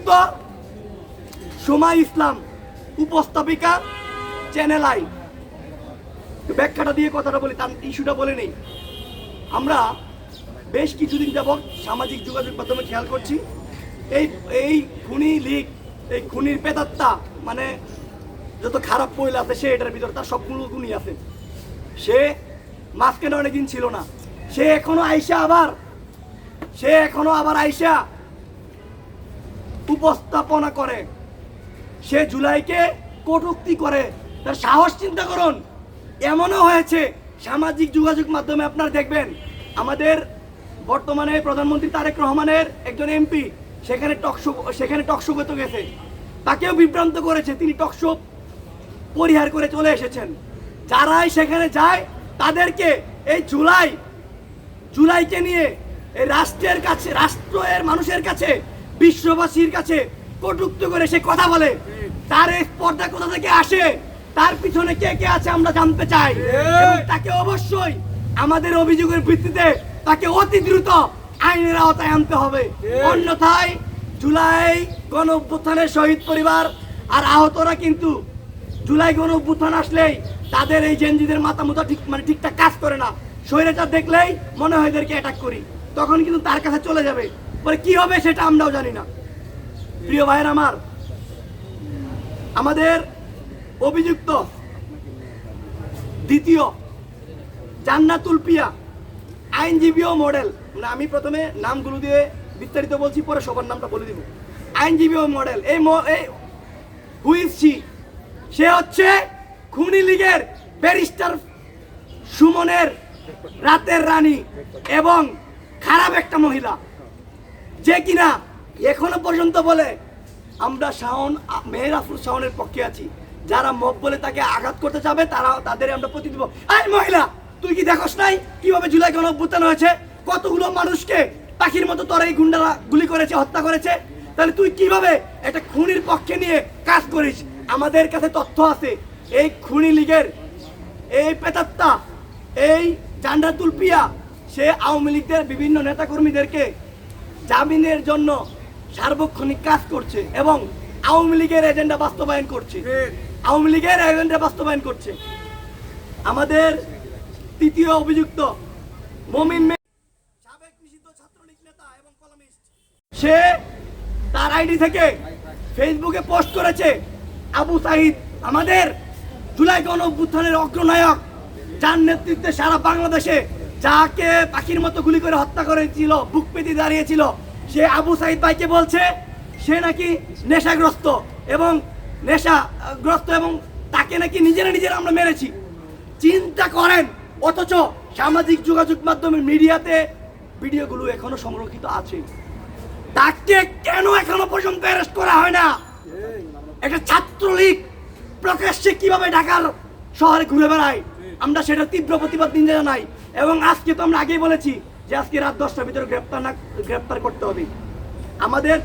অভিযুক্ত সোমা ইসলাম, উপস্থাপিকা, channel I. ব্যাখ্যাটা দিয়ে কথাটা বলি, তার ইস্যুটা বলে নেই। আমরা বেশ কিছুদিন যাবৎ সামাজিক যোগাযোগ মাধ্যমে খেয়াল করছি এই খুনি লীগ, এই খুনির পেতাত্তা, মানে যত খারাপ পয়লা আছে সে এটার ভিতরে, তার সবগুলো খুনি আছে। সে মাঝখানে অনেকদিন ছিল না, সে এখনো আবার আইসা উপস্থাপনা করে, সে জুলাইকে কটূক্তি করে। তার সাহস চিন্তা করুন। এমনও হয়েছে সামাজিক যোগাযোগ মাধ্যমে আপনারা দেখবেন, আমাদের বর্তমানে প্রধানমন্ত্রী তারেক রহমানের একজন এমপি সেখানে টকশো করতে গেছে, তাকেও বিভ্রান্ত করেছে, তিনি টকশো পরিহার করে চলে এসেছেন। যারাই সেখানে যায় তাদেরকে এই জুলাইকে নিয়ে এই রাষ্ট্রের মানুষের কাছে, বিশ্ববাসীর কাছে কটূক্তি করে সে কথা বলে। তার এই স্পর্ধা কোথা থেকে আসে, তার পিছনে কে কে আছে আমরা জানতে চাই। তাকে অবশ্যই আমাদের অভিযোগের ভিত্তিতে তাকে অতি দ্রুত আইনের আওতায় আনতে হবে। অন্যথায় জুলাই গণ অভ্যুত্থানের শহীদ পরিবার আর আহতরা কিন্তু জুলাই গণ অভ্যুত্থান আসলেই তাদের এই জেনজিদের মাথা মুথা ঠিকঠাক কাজ করে না। স্বৈরাচার দেখলেই মনে হয় এদেরকে অ্যাটাক করি, তখন কিন্তু তার কাছে চলে যাবে। পরে কি হবে সেটা আমরাও জানি না। প্রিয় ভাইয়ের আমার, আমাদের অভিযুক্ত দ্বিতীয় জান্নাতুল পিয়া, আইনজীবী ও মডেল, মানে আমি প্রথমে নামগুলো দিয়ে বিস্তারিত বলছি, পরে সবার নামটা বলে দিব। আইনজীবী ও মডেল, এই সে হচ্ছে খুনি লীগের ব্যারিস্টার সুমনের রাতের রানী এবং খারাপ একটা মহিলা, যে কিনা এখনো পর্যন্ত বলে আমরা মেহেরাফুর শাওনের পক্ষে আছি। যারা মব বলে তাকে আঘাত করতে যাবে তাদের আমরা প্রতি দিব। এই মহিলা, তুই কি দেখোস নাই কিভাবে জুলাই গণ অভ্যুত্থান হয়েছে? কতগুলো মানুষকে পাখির মতো তোর এই গুন্ডারা গুলি করেছে, হত্যা করেছে। তাহলে তুই কিভাবে একটা খুনির পক্ষে নিয়ে কাজ করিস? আমাদের কাছে তথ্য আছে, এই খুনি লীগের এই পেতাত্তা, এই জান্নাতুল পিয়া, সে আওয়ামী লীগের বিভিন্ন নেতাকর্মীদেরকে জামিনের জন্য সার্বক্ষণিক কাজ করছে এবং আওয়ামী লীগের এজেন্ডা বাস্তবায়ন করছে। আমাদের তৃতীয় অভিযুক্ত মমিন, সাবেক নিষিদ্ধ ছাত্রলীগ নেতা এবং কলামিস্ট, সে তার আইডি থেকে ফেসবুকে পোস্ট করেছে আবু সাঈদ, আমাদের জুলাই গণ অভ্যুত্থানের অগ্রনায়ক, যার নেতৃত্বে সারা বাংলাদেশে যাকে পাখির মতো গুলি করে হত্যা করেছিল, বুক পেতে দাঁড়িয়েছিল, সে আবু সাঈদ ভাইকে বলছে সে নাকি নেশাগ্রস্ত এবং তাকে নাকি নিজেরা আমরা মেরেছি। চিন্তা করেন, অথচ সামাজিক যোগাযোগ মাধ্যমে মিডিয়াতে ভিডিওগুলো এখনো সংরক্ষিত আছে। তাকে কেন এখনো পর্যন্ত অ্যারেস্ট করা হয় না? একটা ছাত্রলীগ প্রকাশ্যে কিভাবে ঢাকার শহরে ঘুরে বেড়ায়, আমরা সেটা তীব্র প্রতিবাদ নিন্দা জানাই। এবং আজকে তো আমরা আগেই বলেছি যে আজকে রাত 10টার ভিতরে গ্রেপ্তার করতে হবে। আমাদের